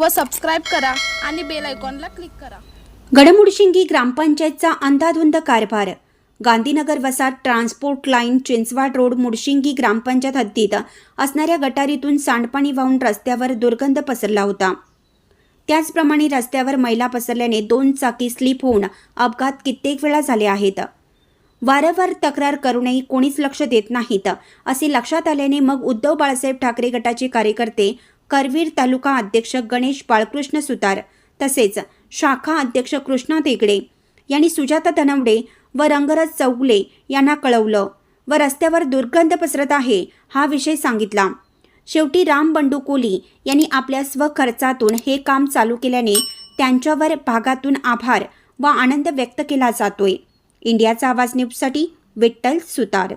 व सबस्क्राईब करा आणि बेल आयकॉनला क्लिक करा। गडमुडशिंगी ग्रामपंचायतचा अंधाधुंद कारभार। गांधीनगर वसाहत transport line Chinchwad road Mudshingi ग्रामपंचायत हद्दीत असणाऱ्या गटारीतून सांडपाणी वाहून रस्त्यावर दुर्गंध पसरला होता। त्याचप्रमाणे रस्त्यावर मैला पसरल्याने 2 चाकी स्लिप होऊन अपघात कित्येक वेळा झाले आहेत। वारंवार तक्रार करूनही कोणीच लक्ष देत नाहीत असे लक्षात आल्याने मग उद्धव बाळासाहेब ठाकरे गटाचे कार्यकर्ते करवीर तालुका अध्यक्ष गणेश बाळकृष्ण सुतार तसेच शाखा अध्यक्ष कृष्णा देगडे यांनी सुजाता धनवडे व रंगराज चौगले यांना कळवलं व रस्त्यावर दुर्गंध पसरत आहे हा विषय सांगितला। शेवटी राम बंडू कोली यांनी आपल्या स्वखर्चातून हे काम चालू केल्याने त्यांच्यावर भागातून आभार व आनंद व्यक्त केला जातोय। इंडियाचा आवाज न्यूजसाठी विठ्ठल सुतार।